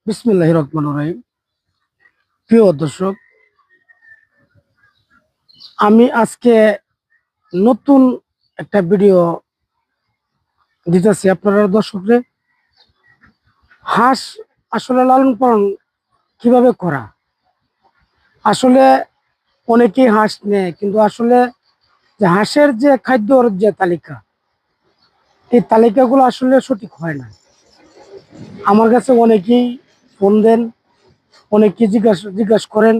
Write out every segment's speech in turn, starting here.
বিসমিল্লাহির রহমানির রহিম। প্রিয় দর্শক, আমি আজকে নতুন একটা ভিডিও দিতেছি আপনারা দর্শকরে। হাঁস আসলে লালন পালন কিভাবে করা, আসলে অনেকেই হাঁস নেয়, কিন্তু আসলে যে হাঁসের যে খাদ্যর যে তালিকা, এই তালিকাগুলো আসলে সঠিক হয় না। আমার কাছে অনেকেই ফোন দেন, অনেকেই জিজ্ঞাসা করেন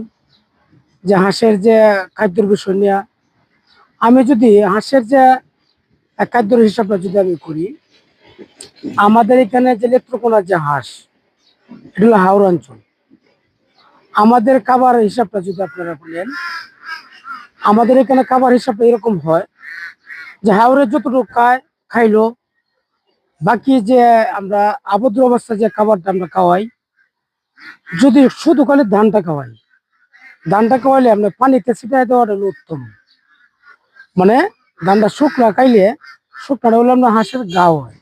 যে হাঁসের যে খাদ্যের বিষয় নিয়ে। আমি যদি হাঁসের যে খাদ্যের হিসাবটা যদি আমি করি, আমাদের এখানে যে নেত্রকোনার যে হাঁস, এটা হলো হাওড় অঞ্চল। আমাদের খাবার হিসাবটা যদি আপনারা বলেন, আমাদের এখানে খাবার হিসাবটা এরকম হয় যে হাওড়ের যতটুকু খাইলো, বাকি যে আমরা আবদ্ধ অবস্থায় যে খাবারটা আমরা খাওয়াই, যদি শুধু খালি ধানটা খাওয়াই, ধানটা খাওয়াইলে আপনার পানিতে ছিটাই দেওয়াটা হলো উত্তম। মানে ধানটা শুকনা খাইলে, শুকনাটা হলে আপনার হাঁসের গা হয়,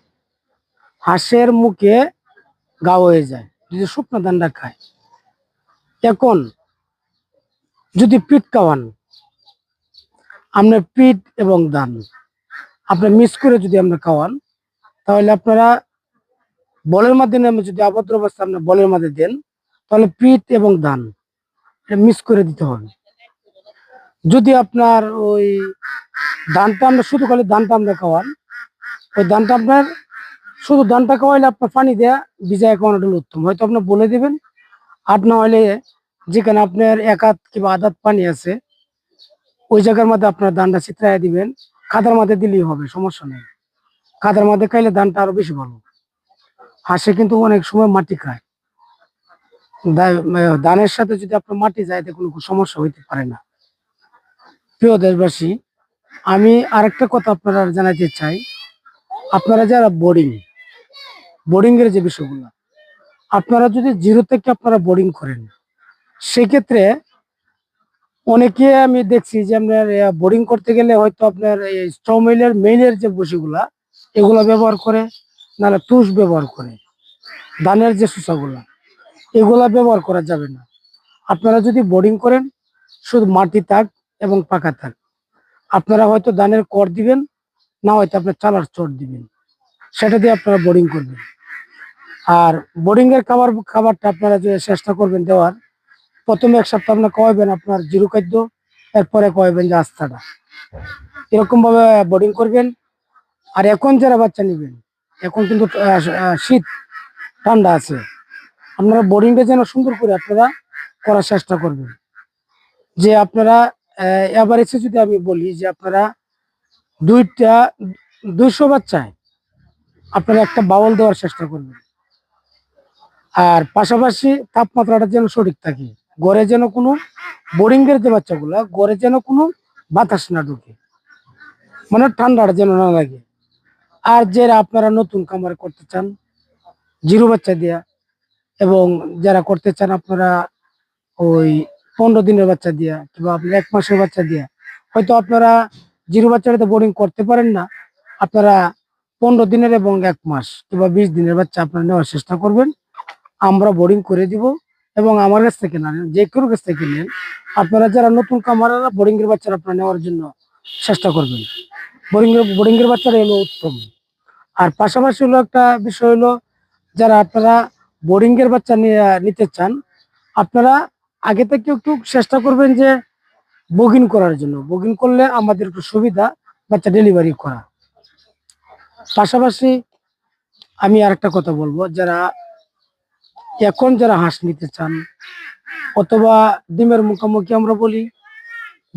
হাঁসের মুখে গা হয়ে যায় যদি শুকনা ধানটা খায়। এখন যদি পিট খাওয়ান, আপনার পিট এবং ধান আপনার মিক্স করে যদি আমরা খাওয়ান, তাহলে আপনারা বলের মাধ্যমে যদি আবদ্ধ অবস্থা আপনার বলের মধ্যে দেন, তাহলে পিট এবং ধান এটা মিক্স করে দিতে হবে। যদি আপনার ওই ধানটা আমরা শুধু খালি ধানটা আমরা খাওয়ান, ওই ধানটা আপনার শুধু ধানটা খাওয়াইলে আপনার পানি দেয়া ভিজায় খাওয়ানোটা হলো উত্তম। হয়তো আপনার বলে দিবেন, আর না হলে যেখানে আপনার এক হাত কিংবা আধ হাত পানি আছে, ওই জায়গার মধ্যে আপনার ধানটা ছিটরাই দিবেন। খাদার মধ্যে দিলেই হবে, সমস্যা নেই। খাদার মধ্যে খাইলে ধানটা আরো বেশি ভালো। হাঁসে কিন্তু অনেক সময় মাটি খায়, ধানের সাথে যদি আপনার মাটি যায়, এতে কোনো সমস্যা হইতে পারে না। প্রিয় দেশবাসী, আমি আরেকটা কথা আপনারা জানাতে চাই। আপনারা যারা বোর্ডিং এর যে বিষয়গুলো, আপনারা যদি জিরো থেকে আপনারা বোর্ডিং করেন, সেক্ষেত্রে অনেকে আমি দেখছি যে আপনার বোর্ডিং করতে গেলে হয়তো আপনার এই স্ট্রমেলের মেইলের যে বসিগুলা, এগুলা ব্যবহার করে, নাহলে তুষ ব্যবহার করে, ধানের যে সুসাগুলা, এগুলা ব্যবহার করা যাবে না। আপনারা যদি বোর্ডিং করেন, শুধু মাটি থাক এবং পাকা থাক, আপনারা হয়তো ধানের কর দিবেন, না হয়তো আপনার চালার চট দিবেন, সেটা দিয়ে আপনারা বোর্ডিং করবেন। আর বোর্ডিং এর খাবারটা আপনারা যে চেষ্টা করবেন দেওয়ার, প্রথমে এক সপ্তাহ আপনার খাওয়াবেন আপনার জিরো খাদ্য, এরপরে খাওয়াবেন যে আস্থাটা, এরকম ভাবে বোর্ডিং করবেন। আর এখন যারা বাচ্চা নেবেন, এখন কিন্তু শীত ঠান্ডা আছে, আপনারা বোর্ডিংটা যেন সুন্দর করে আপনারা করার চেষ্টা করবেন। যে আপনারা এভারেজে যদি আমি বলি যে আপনারা 200 বাচ্চায় আপনারা একটা বাউল দেওয়ার চেষ্টা করবেন। আর পাশাপাশি তাপমাত্রাটা যেন সঠিক থাকে, ঘরে যেন কোনো বোর্ডিং এর যে বাচ্চাগুলা, ঘরে যেন কোনো বাতাস না ঢুকে, মানে ঠান্ডাটা যেন না লাগে। আর যারা আপনারা নতুন খামার করতে চান জিরো বাচ্চা দিয়া, এবং যারা করতে চান আপনারা ওই 15 দিনের বাচ্চা দিয়া কিংবা আপনার 1 মাসের বাচ্চা দিয়া, হয়তো আপনারা জিরো বাচ্চাটাতে বোর্ডিং করতে পারেন না, আপনারা 15 দিনের এবং 1 মাস কিংবা 20 দিনের বাচ্চা আপনারা নেওয়ার চেষ্টা করবেন। আমরা বোর্ডিং করে দিব, এবং আমার কাছ থেকে না নেন, যে কারোর কাছ থেকে নেন, আপনারা যারা নতুন খামারেরা বোর্ডিং এর বাচ্চারা আপনারা নেওয়ার জন্য চেষ্টা করবেন। বোর্ডিং এর বাচ্চারা এলো উত্তম। আর পাশাপাশি হলো একটা বিষয় হলো, যারা আপনারা বোর্ডিং এর বাচ্চা নিতে চান, আপনারা আগে থেকে একটু চেষ্টা করবেন যে বগিন করার জন্য। বগিন করলে আমাদের একটু সুবিধা বাচ্চা ডেলিভারি করা। পাশাপাশি আমি আরেকটা কথা বলবো, যারা হাঁস নিতে চান, অথবা ডিমের মুখোমুখি আমরা বলি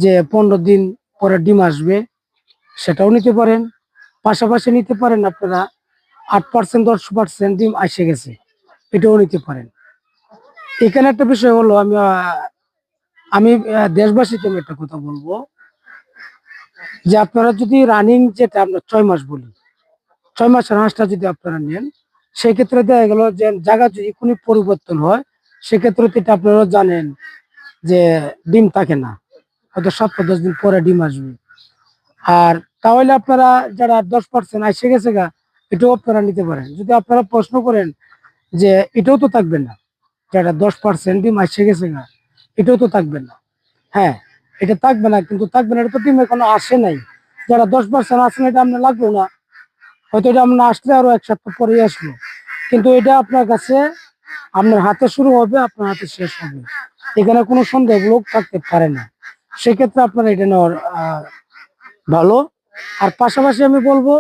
যে 15 দিন পরে ডিম আসবে, সেটাও নিতে পারেন। পাশাপাশি নিতে পারেন আপনারা 8% 10% ডিম এসে গেছে, এটাও নিতে পারেন। এখানে একটা বিষয় হলো, আমি দেশবাসীকে আমি একটা কথা বলবো, যে আপনারা যদি রানিং যেটা আমরা 6 মাস বলি, 6 মাসের হাঁসটা যদি আপনারা নেন, সেক্ষেত্রে দেখা গেল যে জায়গা যদি কোনো পরিবর্তন হয়, সেক্ষেত্রে এটা আপনারা জানেন যে ডিম থাকে না, হয়তো 7-10 দিন পরে ডিম আসবে। আর তাহলে আপনারা যারা 10% এসে গেছে গা, এটাও আপনারা নিতে পারেন। যদি আপনারা প্রশ্ন করেন যে এটাও তো থাকবে না, যেটা 10% ডিম আসে গেছে না, এটাও তো থাকবে না। হ্যাঁ, এটা থাকবে না, কিন্তু থাকবে না, এটা তো ডিম এখনো আসে নাই। যারা 10% আসে না, এটা আপনার লাগলো না, হয়তো এটা আপনার আসলে আরো 1 সপ্তাহ পরেই আসলো, কিন্তু এটা আপনার কাছে আপনার হাতে শুরু হবে, আপনার হাতে শেষ হবে। এখানে কোনো সন্দেহমূলক থাকতে পারে না। সেক্ষেত্রে আপনার এটা নেওয়ার ভালো। আর পাশাপাশি আমি বলবো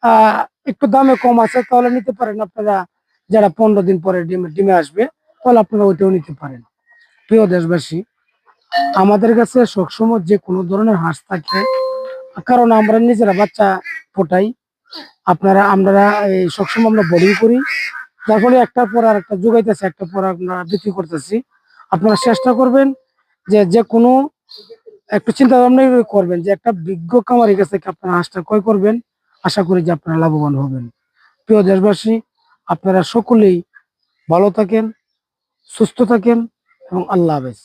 আহ একটু দামে কম আছে, তাহলে নিতে পারেন আপনারা। যারা 15 দিন পরে ডিমে ডিমে আসবে, তাহলে আপনারা ওইটাও নিতে পারেন। প্রিয় দেশবাসী, আমাদের কাছে সবসময় যে কোনো ধরনের হাঁস থাকে, কারণ আমরা নিজেরা বাচ্চা ফোটাই। আমরা এই সবসময় আমরা বোর্ডিং করি, যার ফলে একটার পর আর একটা যোগাইতেছে, একটা পর আমরা বিক্রি করতেছি। আপনারা চেষ্টা করবেন যে যে কোনো একটু চিন্তা ভাবনা করবেন, যে একটা বিজ্ঞ খামারের কাছ থেকে আপনারা হাঁসটা ক্রয় করবেন। আশা করি যে আপনারা লাভবান হবেন। প্রিয় দেশবাসী, আপনারা সকলেই ভালো থাকেন, সুস্থ থাকেন এবং আল্লাহ হাফেজ।